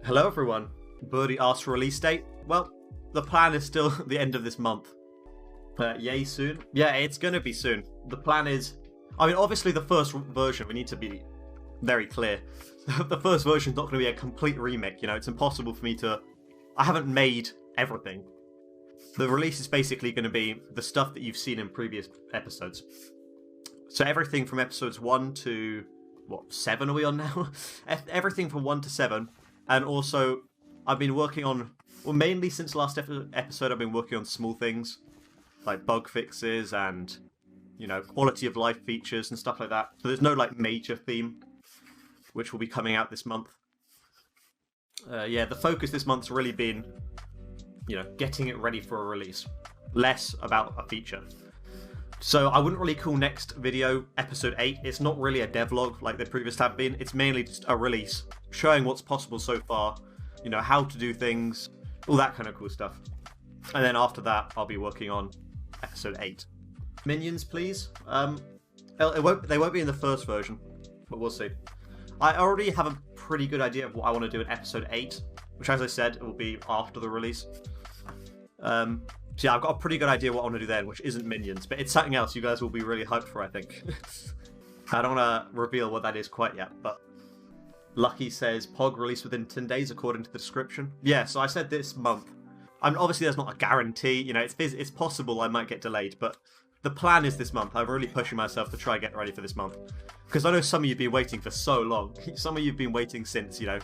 Hello everyone. Birdie asked for release date. Well, the plan is still the end of this month. Yay soon? Yeah, it's gonna be soon. The plan is... I mean, obviously the first version, we need to be very clear. The first version is not going to be a complete remake, you know, it's impossible for me to... I haven't made everything. The release is basically going to be the stuff that you've seen in previous episodes. So everything from episodes 1 to... what, 7 are we on now? Everything from 1 to 7. And also, I've been working on... well, mainly since last episode, I've been working on small things. Like bug fixes and, you know, quality of life features and stuff like that. So there's no, like, major theme, which will be coming out this month. Yeah, the focus this month's really been, you know, getting it ready for a release. Less about a feature. So I wouldn't really call next video episode 8. It's not really a devlog like the previous have been. It's mainly just a release, showing what's possible so far, you know, how to do things, all that kind of cool stuff. And then after that, I'll be working on episode 8. Minions, please. They won't be in the first version, but we'll see. I already have a pretty good idea of what I want to do in episode 8, which, as I said, will be after the release. So yeah, I've got a pretty good idea what I want to do then, which isn't Minions, but it's something else you guys will be really hyped for, I think. I don't want to reveal what that is quite yet, but... Lucky says, POG release within 10 days according to the description. Yeah, so I said this month. I mean, obviously there's not a guarantee, you know, it's possible I might get delayed, but the plan is this month. I'm really pushing myself to try and get ready for this month. Because I know some of you have been waiting for so long. Some of you have been waiting since, you know,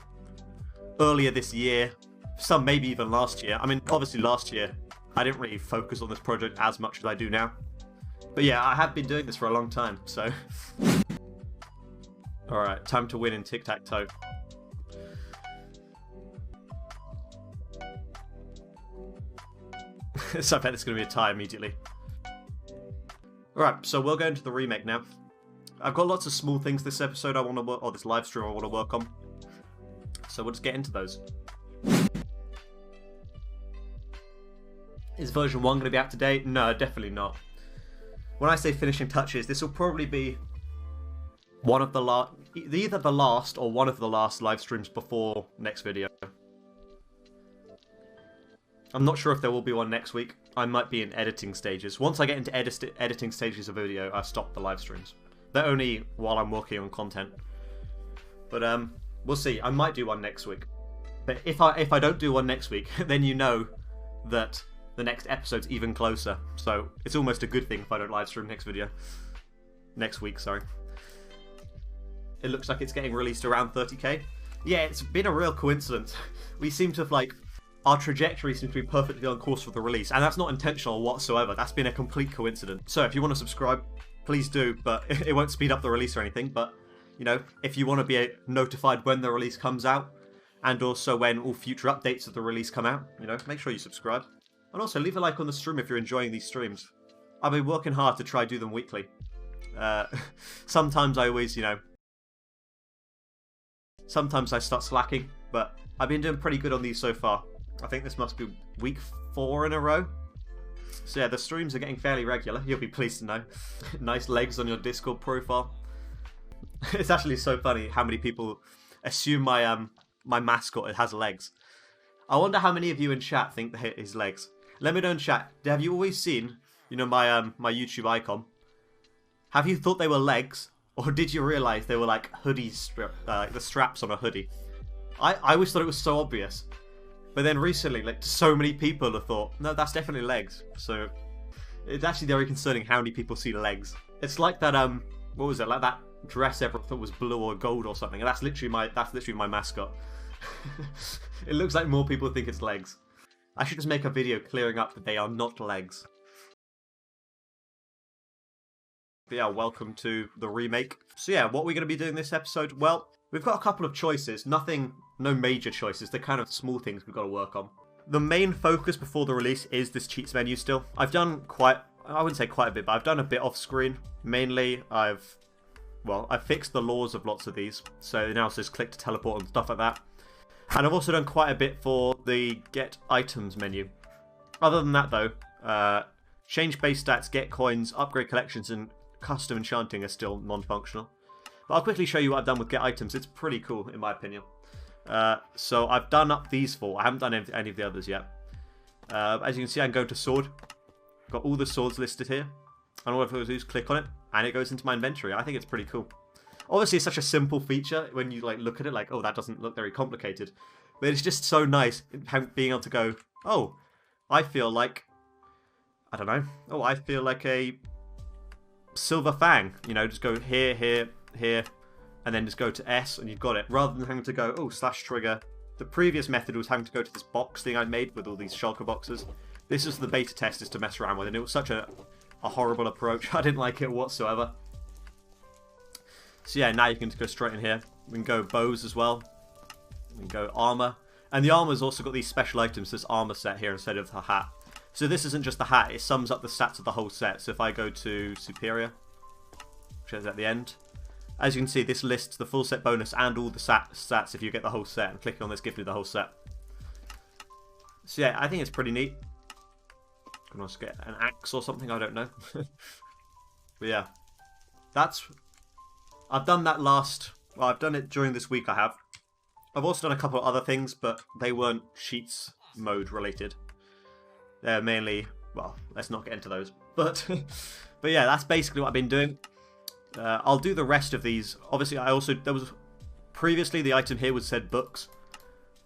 earlier this year. Some maybe even last year. I mean, obviously last year, I didn't really focus on this project as much as I do now. But yeah, I have been doing this for a long time, so... Alright, time to win in tic-tac-toe. So I bet it's going to be a tie immediately. Alright, so we'll go into the remake now. I've got lots of small things this episode I want to work, or this live stream I want to work on. So we'll just get into those. Is version 1 going to be out today? No, definitely not. When I say finishing touches, this will probably be one of the either the last or one of the last live streams before next video. I'm not sure if there will be one next week. I might be in editing stages. Once I get into editing stages of video, I stop the live streams. They're only while I'm working on content. But we'll see. I might do one next week. But if I don't do one next week, then you know that the next episode's even closer. So it's almost a good thing if I don't live stream next week, sorry. It looks like it's getting released around 30k. Yeah, it's been a real coincidence. We seem to have, like, our trajectory seems to be perfectly on course for the release, and that's not intentional whatsoever. That's been a complete coincidence. So if you want to subscribe, please do, but it won't speed up the release or anything. But, you know, if you want to be notified when the release comes out, and also when all future updates of the release come out, you know, make sure you subscribe. And also, leave a like on the stream if you're enjoying these streams. I've been working hard to try do them weekly. Sometimes I always, you know... Sometimes I start slacking, but I've been doing pretty good on these so far. I think this must be week 4 in a row. So yeah, the streams are getting fairly regular. You'll be pleased to know. Nice legs on your Discord profile. It's actually so funny how many people assume my my mascot has legs. I wonder how many of you in chat think that his legs. Let me know in chat. Have you always seen, you know, my YouTube icon? Have you thought they were legs, or did you realise they were like hoodies, like the straps on a hoodie? I always thought it was so obvious. But then recently, like, so many people have thought, no, that's definitely legs. So it's actually very concerning how many people see legs. It's like that, what was it? Like that dress everyone thought was blue or gold or something. And that's literally my mascot. It looks like more people think it's legs. I should just make a video clearing up that they are not legs. But yeah, welcome to the remake. So yeah, what we're going to be doing this episode? Well, we've got a couple of choices. No major choices. They're kind of small things we've got to work on. The main focus before the release is this cheats menu still. I've done I wouldn't say quite a bit, but I've done a bit off screen. Mainly, I've fixed the laws of lots of these. So now it says click to teleport and stuff like that. And I've also done quite a bit for the get items menu. Other than that though, change base stats, get coins, upgrade collections, and custom enchanting are still non-functional. But I'll quickly show you what I've done with get items. It's pretty cool in my opinion. So I've done up these 4. I haven't done any of the others yet. As you can see, I can go to sword. Got all the swords listed here. And all I have to do is click on it, and it goes into my inventory. I think it's pretty cool. Obviously, it's such a simple feature when you like look at it, like, oh, that doesn't look very complicated. But it's just so nice being able to go, oh, I feel like, I don't know, oh, I feel like a silver fang. You know, just go here, here, here, and then just go to S, and you've got it. Rather than having to go, oh, slash trigger. The previous method was having to go to this box thing I made with all these shulker boxes. This is the beta testers to mess around with, and it was such a horrible approach. I didn't like it whatsoever. So yeah, now you can just go straight in here. We can go bows as well. We can go armor. And the armor's also got these special items, this armor set here instead of the hat. So this isn't just the hat, it sums up the stats of the whole set. So if I go to superior, which is at the end, as you can see, this lists the full set bonus and all the stats if you get the whole set. And clicking on this gives me the whole set. So yeah, I think it's pretty neat. Can also get an axe or something, I don't know. But yeah, I've done that well, I've done it during this week, I have. I've also done a couple of other things, but they weren't cheats mode related. They're mainly, well, let's not get into those. But yeah, that's basically what I've been doing. I'll do the rest of these. Obviously, there was previously the item here was said books,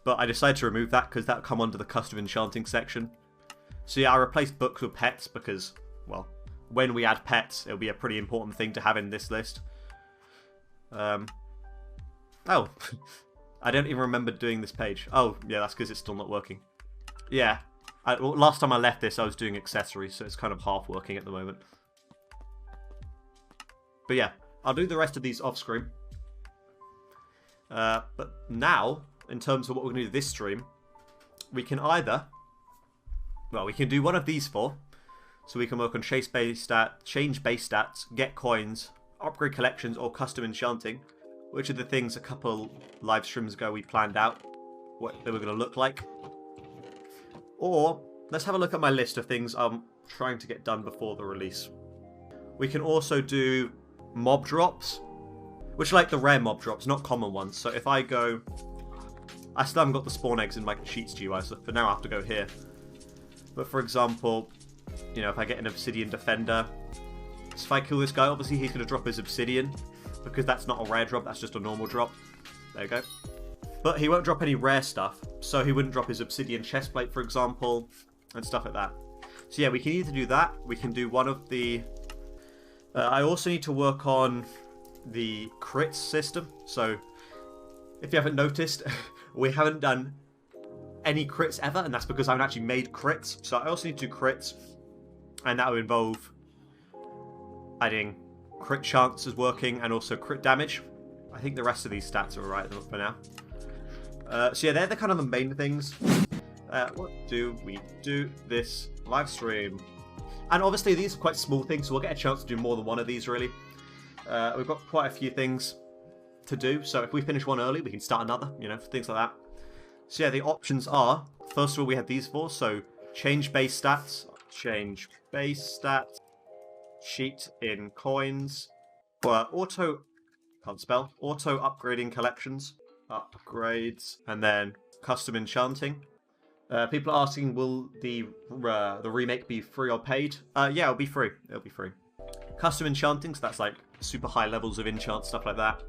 but I decided to remove that because that would come under the custom enchanting section. So yeah, I replaced books with pets because, well, when we add pets, it'll be a pretty important thing to have in this list. Oh, I don't even remember doing this page. Oh, yeah, that's because it's still not working. Yeah, last time I left this, I was doing accessories, so it's kind of half working at the moment. But yeah, I'll do the rest of these off screen. But now, in terms of what we're going to do this stream, we can either, well, we can do one of these 4. So we can work on change base stats, get coins, upgrade collections, or custom enchanting, which are the things a couple live streams ago we planned out what they were going to look like. Or let's have a look at my list of things I'm trying to get done before the release. We can also do mob drops, which are like the rare mob drops, not common ones. So if I go, I still haven't got the spawn eggs in my 𝐒𝐴𝐲𝐢, so for now I have to go here. But for example, you know, if I get an obsidian defender, so if I kill this guy, obviously he's going to drop his obsidian, because that's not a rare drop, that's just a normal drop. There you go. But he won't drop any rare stuff, so he wouldn't drop his obsidian chestplate, for example, and stuff like that. So yeah, we can either do that, we can do one of the... I also need to work on the crits system, so if you haven't noticed, we haven't done any crits ever, and that's because I haven't actually made crits. So I also need to do crits, and that will involve adding crit chances working and also crit damage. I think the rest of these stats are alright for now. So yeah, they're the kind of the main things. What do we do this live stream? And obviously these are quite small things, so we'll get a chance to do more than one of these really. We've got quite a few things to do, so if we finish one early, we can start another, you know, things like that. So yeah, the options are, first of all, we have these 4, so change base stats, cheat in coins, auto upgrading collections, upgrades, and then custom enchanting. People are asking, will the remake be free or paid? Yeah, it'll be free. It'll be free. Custom enchanting, so that's like super high levels of enchant, stuff like that.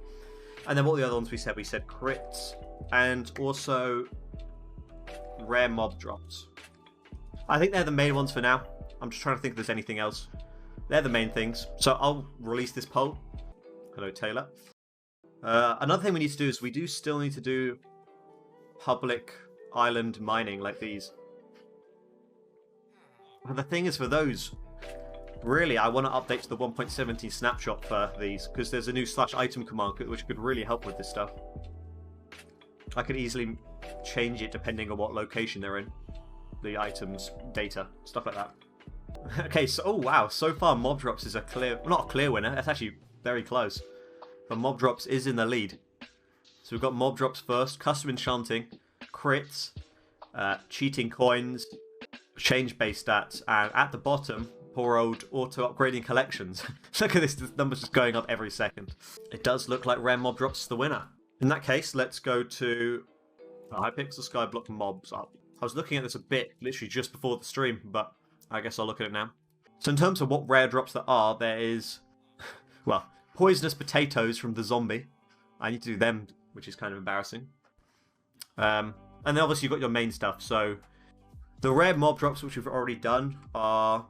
And then what were the other ones we said? We said crits, and also rare mob drops. I think they're the main ones for now. I'm just trying to think if there's anything else. They're the main things. So I'll release this poll. Hello, Taylor. Another thing we need to do is we do still need to do public island mining like these. But the thing is, for those, really, I want to update to the 1.17 snapshot for these, because there's a new /item command which could really help with this stuff. I could easily change it depending on what location they're in. The items, data, stuff like that. Okay, so, oh wow, so far mob drops is not a clear winner, that's actually very close. But mob drops is in the lead. So we've got mob drops first, custom enchanting, crits, cheating coins, change base stats, and at the bottom, poor old auto upgrading collections. Look at this, the number's just going up every second. It does look like rare mob drops is the winner. In that case, let's go to Hypixel Skyblock mobs. I was looking at this a bit, literally just before the stream, but I guess I'll look at it now. So in terms of what rare drops there are, there is, well, poisonous potatoes from the zombie. I need to do them, which is kind of embarrassing. And then obviously you've got your main stuff. So the rare mob drops, which we've already done, are,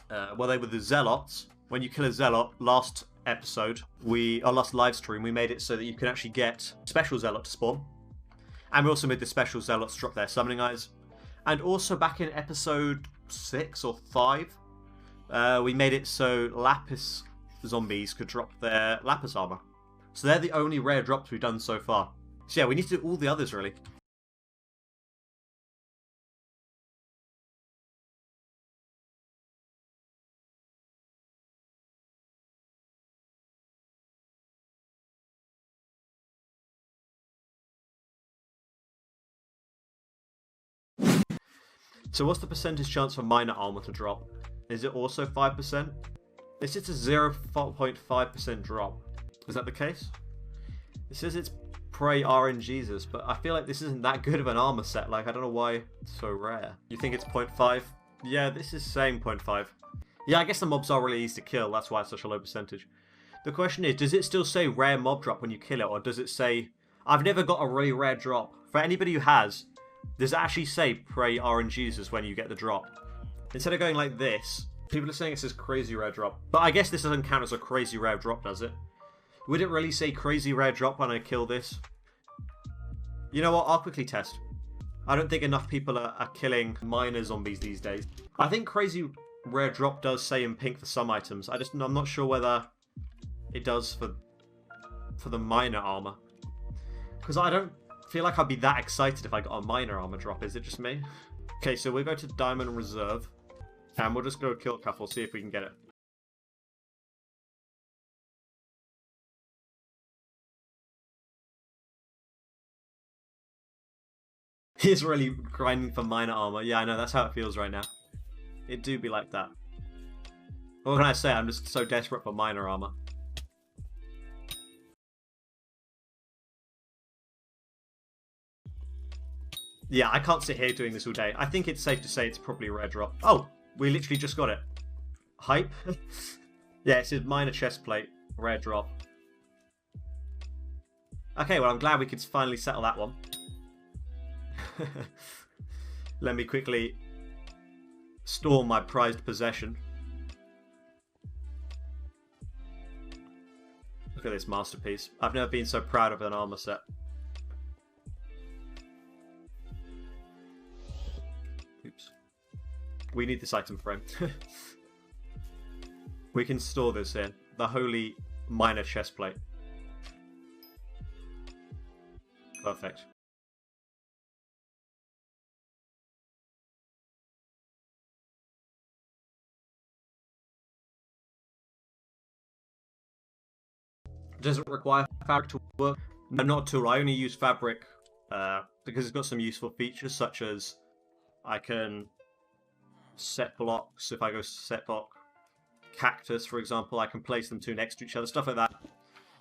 well, they were the zealots. When you kill a zealot, last episode, our last live stream, we made it so that you can actually get special zealot to spawn. And we also made the special zealots drop their summoning eyes. And also back in episode 6 or 5, we made it so lapis zombies could drop their lapis armor. So they're the only rare drops we've done so far. So yeah, we need to do all the others really. So what's the percentage chance for minor armor to drop? Is it also 5%? It's just a 0.5% drop. Is that the case? It says it's Prey RNGesus, but I feel like this isn't that good of an armor set. Like, I don't know why it's so rare. You think it's 0.5? Yeah, this is saying 0.5. Yeah, I guess the mobs are really easy to kill. That's why it's such a low percentage. The question is, does it still say rare mob drop when you kill it? Or does it say... I've never got a really rare drop. For anybody who has... Does it actually say Prey RNGesus when you get the drop? Instead of going like this, people are saying it says crazy rare drop. But I guess this doesn't count as a crazy rare drop, does it? Would it really say crazy rare drop when I kill this? You know what? I'll quickly test. I don't think enough people are killing minor zombies these days. I think crazy rare drop does say in pink for some items. I'm not sure whether it does for the minor armor. Because I don't feel like I'd be that excited if I got a minor armor drop. Is it just me? Okay, so we'll go to Diamond Reserve. And we'll just go kill a couple, see if we can get it. He's really grinding for minor armor. Yeah, I know, that's how it feels right now. It do be like that. What can I say? I'm just so desperate for minor armor. Yeah, I can't sit here doing this all day. I think it's safe to say it's probably a rare drop. Oh, we literally just got it. Hype? Yeah, it's a minor chest plate. Rare drop. Okay, well, I'm glad we could finally settle that one. Let me quickly store my prized possession. Look at this masterpiece. I've never been so proud of an armor set. Oops. We need this item frame. We can store this here. The holy minor chest plate. Perfect. Does it require fabric to work? No, not at all. I only use fabric because it's got some useful features, such as I can set blocks. If I go set block cactus, for example, I can place them two next to each other, stuff like that.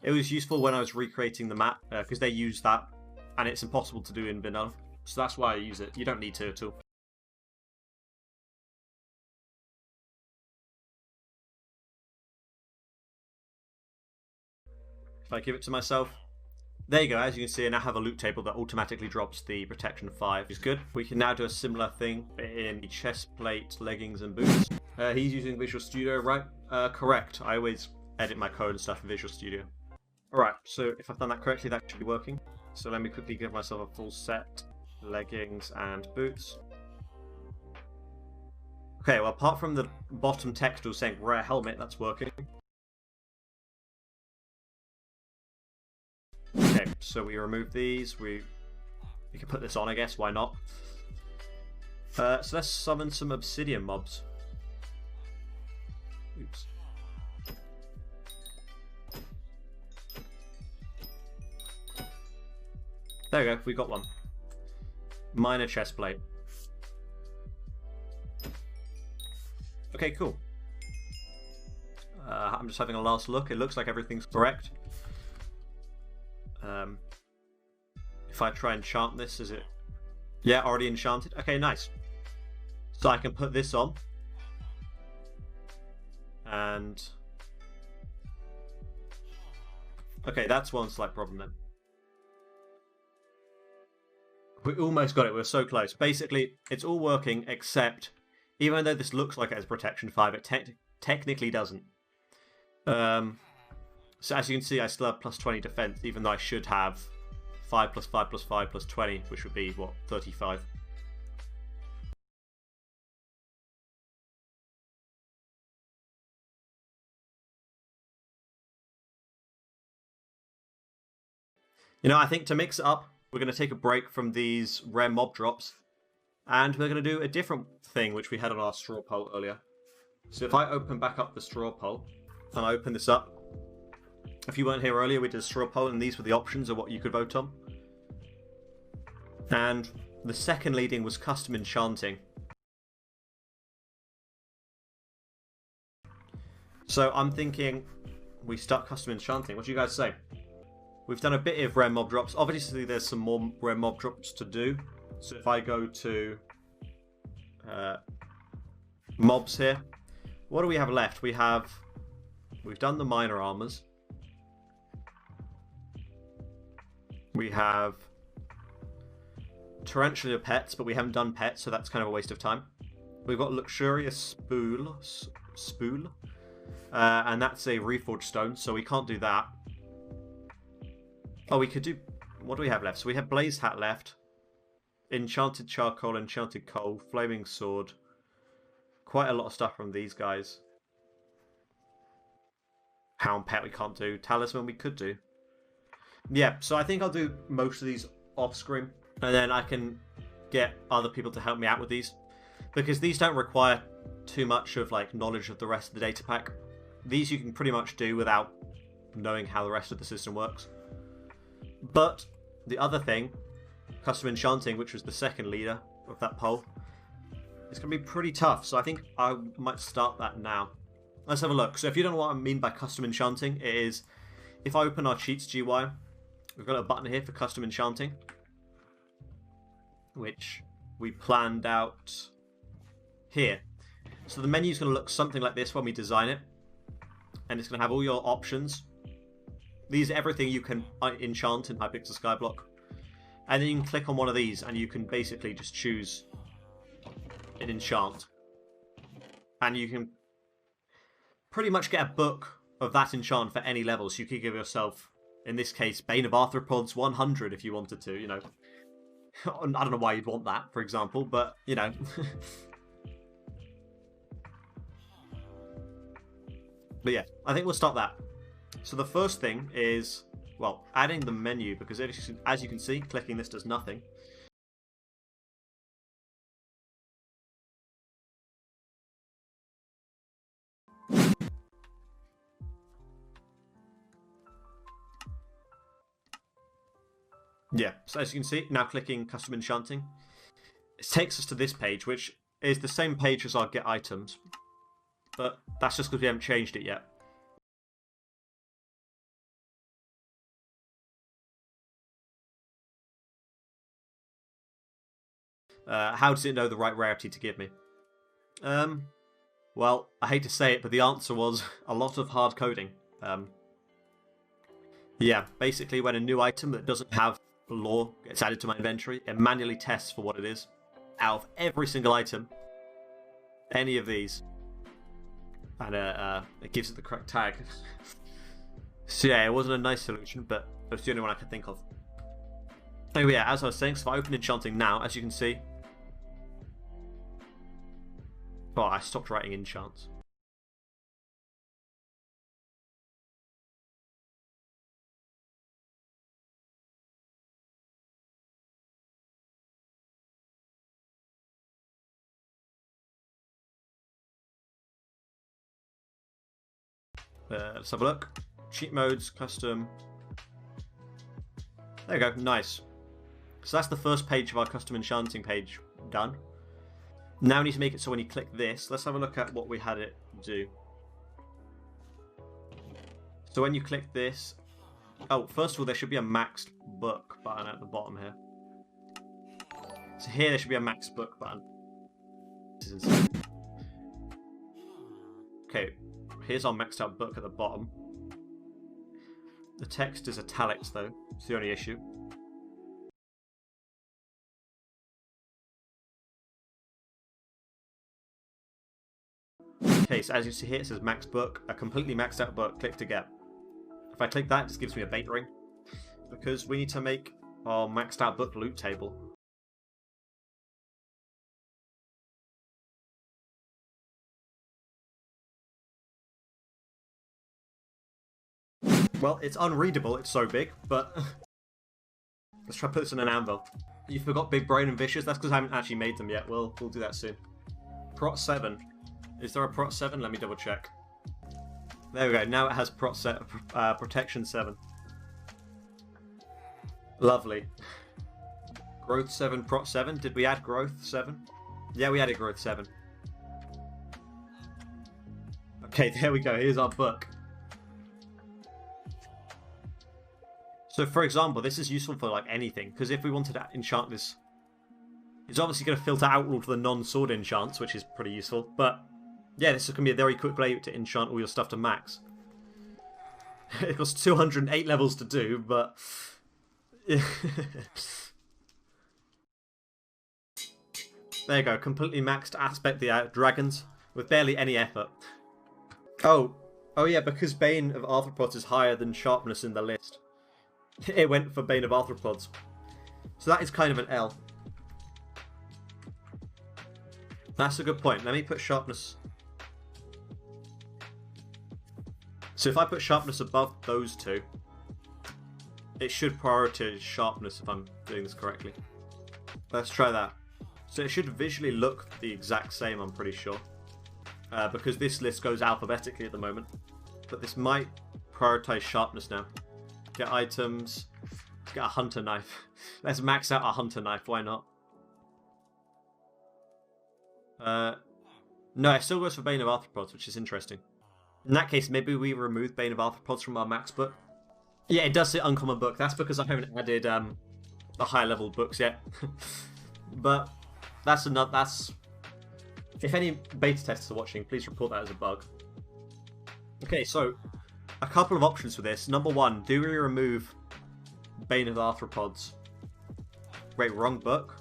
It was useful when I was recreating the map because they use that, and it's impossible to do in vanilla. So that's why I use it. You don't need to at all. If I give it to myself, there you go. As you can see, I now have a loot table that automatically drops the protection 5. It's good. We can now do a similar thing in the chest plate, leggings, and boots. He's using Visual Studio, right? Correct. I always edit my code and stuff in Visual Studio. Alright, so if I've done that correctly, that should be working. So let me quickly give myself a full set, leggings and boots. Okay, well, apart from the bottom text saying rare helmet, that's working. Okay, so we remove these. We can put this on, I guess. Why not? So let's summon some obsidian mobs. Oops. There we go. We got one. Minor chest plate. Okay, cool. I'm just having a last look. It looks like everything's correct. If I try and enchant this, is it... Yeah, already enchanted. Okay, nice. So I can put this on. And... Okay, that's one slight problem then. We almost got it. We're so close. Basically, it's all working except, even though this looks like it has protection 5, it technically doesn't. So as you can see, I still have plus 20 defense, even though I should have 5 plus 5 plus 5 plus 20, which would be, what, 35. You know, I think to mix it up, we're going to take a break from these rare mob drops, and we're going to do a different thing, which we had on our straw poll earlier. So if I open back up the straw poll, and I open this up, if you weren't here earlier, we did a straw poll, and these were the options of what you could vote on. And the second leading was custom enchanting. So I'm thinking we start custom enchanting. What do you guys say? We've done a bit of rare mob drops. Obviously, there's some more rare mob drops to do. So if I go to mobs here, what do we have left? We've done the minor armors. We have tarantula pets, but we haven't done pets, so that's kind of a waste of time. We've got luxurious spool, and that's a reforged stone, so we can't do that. Oh, we could do... What do we have left? So we have blaze hat left, enchanted charcoal, enchanted coal, flaming sword. Quite a lot of stuff from these guys. Hound pet we can't do. Talisman we could do. Yeah, so I think I'll do most of these off screen, and then I can get other people to help me out with these, because these don't require too much of like knowledge of the rest of the data pack. These you can pretty much do without knowing how the rest of the system works. But the other thing, custom enchanting, which was the second leader of that poll, it's going to be pretty tough, so I think I might start that now. Let's have a look. So if you don't know what I mean by custom enchanting, it is, if I open our cheats GUI, we've got a button here for custom enchanting, which we planned out here. So the menu is going to look something like this when we design it, and it's going to have all your options. These are everything you can enchant in Hypixel Skyblock, and then you can click on one of these and you can basically just choose an enchant, and you can pretty much get a book of that enchant for any level. So you could give yourself, in this case, Bane of Arthropods 100 if you wanted to, you know. I don't know why you'd want that, for example, but, you know. But yeah, I think we'll start that. So the first thing is, well, adding the menu, because as you can see, clicking this does nothing. Yeah, so as you can see, now clicking custom enchanting, it takes us to this page, which is the same page as our get items, but that's just because we haven't changed it yet. How does it know the right rarity to give me? Well, I hate to say it, but the answer was a lot of hard coding. Yeah, basically when a new item that doesn't have lore gets added to my inventory, it manually tests for what it is. Out of every single item, any of these, and it gives it the correct tag. So yeah, it wasn't a nice solution, but it was the only one I could think of. Anyway, yeah, as I was saying, so if I open enchanting now, as you can see, oh, I stopped writing enchants. Let's have a look. Cheat modes, custom. There we go, nice. So that's the first page of our custom enchanting page done. Now we need to make it so when you click this, let's have a look at what we had it do. So when you click this, oh, first of all, there should be a maxed book button at the bottom here. So here there should be a max book button. This is insane. Okay, here's our maxed out book at the bottom. The text is italics though, it's the only issue. Okay, so as you see here it says max book, a completely maxed out book, click to get. If I click that, it just gives me a bait ring. Because we need to make our maxed out book loot table. Well, it's unreadable, it's so big, but let's try to put this in an anvil. You forgot Big Brain and Vicious? That's because I haven't actually made them yet. We'll do that soon. Prot 7. Is there a Prot 7? Let me double check. There we go, now it has Protection 7. Lovely. Growth 7, Prot 7. Did we add Growth 7? Yeah, we added Growth 7. Okay, there we go, here's our book. So, for example, this is useful for like anything, because if we wanted to enchant this, it's obviously going to filter out all of the non-sword enchants, which is pretty useful. But yeah, this is going to be a very quick way to enchant all your stuff to max. It costs 208 levels to do, but there you go, completely maxed aspect the dragons with barely any effort. Oh yeah, because Bane of Arthropods is higher than Sharpness in the list. It went for Bane of Arthropods. So that is kind of an L. That's a good point. Let me put Sharpness. So if I put Sharpness above those two, it should prioritize Sharpness if I'm doing this correctly. Let's try that. So it should visually look the exact same, I'm pretty sure. Because this list goes alphabetically at the moment. But this might prioritize Sharpness now. Get items. Let's get a hunter knife. Let's max out our hunter knife. Why not? No, it still goes for Bane of Arthropods, which is interesting. In that case, maybe we remove Bane of Arthropods from our max book. Yeah, it does say uncommon book. That's because I haven't added the higher level books yet. But that's enough. That's if any beta testers are watching, please report that as a bug. Okay, so a couple of options for this. Number one, do we remove Bane of Arthropods? Wait, wrong book?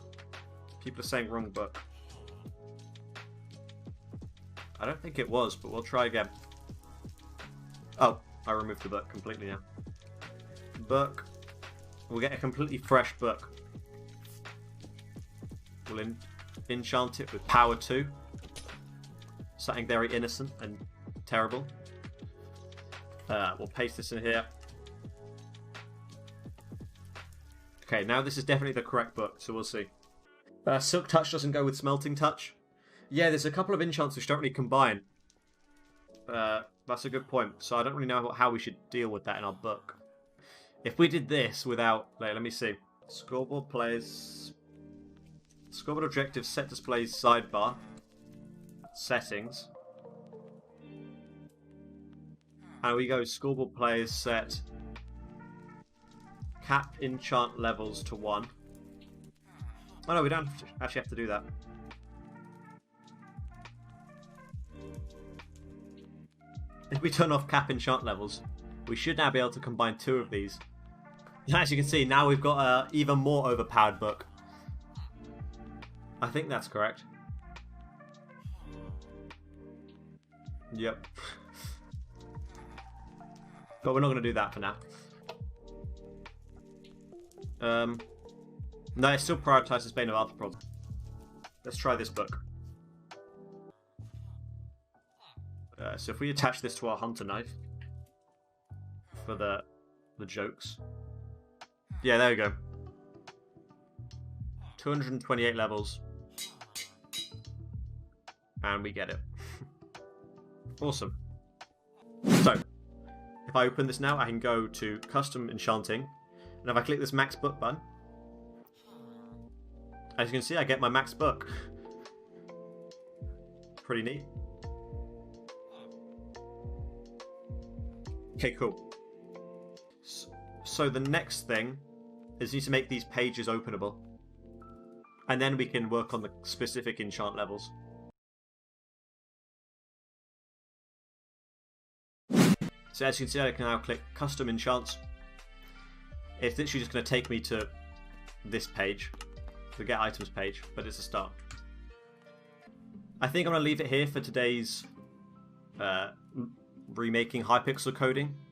People are saying wrong book. I don't think it was, but we'll try again. Oh, I removed the book completely now. Book. We'll get a completely fresh book. We'll enchant it with power 2. Something very innocent and terrible. We'll paste this in here. Okay, now this is definitely the correct book, so we'll see. Silk Touch doesn't go with Smelting Touch. Yeah, there's a couple of enchants which don't really combine. That's a good point. So I don't really know how we should deal with that in our book. If we did this without... let me see. Scoreboard plays... Scoreboard objective set displays sidebar. Settings. And we go scoreboard players set cap enchant levels to 1. Oh no, we don't actually have to do that. If we turn off cap enchant levels, we should now be able to combine 2 of these. As you can see, now we've got an even more overpowered book. I think that's correct. Yep. But we're not going to do that for now. No, it still prioritizes Bane of Arthropods. Let's try this book. So if we attach this to our hunter knife for the jokes. Yeah, there we go. 228 levels. And we get it. Awesome. So, if I open this now, I can go to Custom Enchanting. And if I click this Max Book button, as you can see, I get my Max Book. Pretty neat. Okay, cool. So the next thing is need to make these pages openable. And then we can work on the specific enchant levels. So as you can see, I can now click Custom Enchants. It's literally just going to take me to this page, the Get Items page, but it's a start. I think I'm going to leave it here for today's remaking Hypixel coding.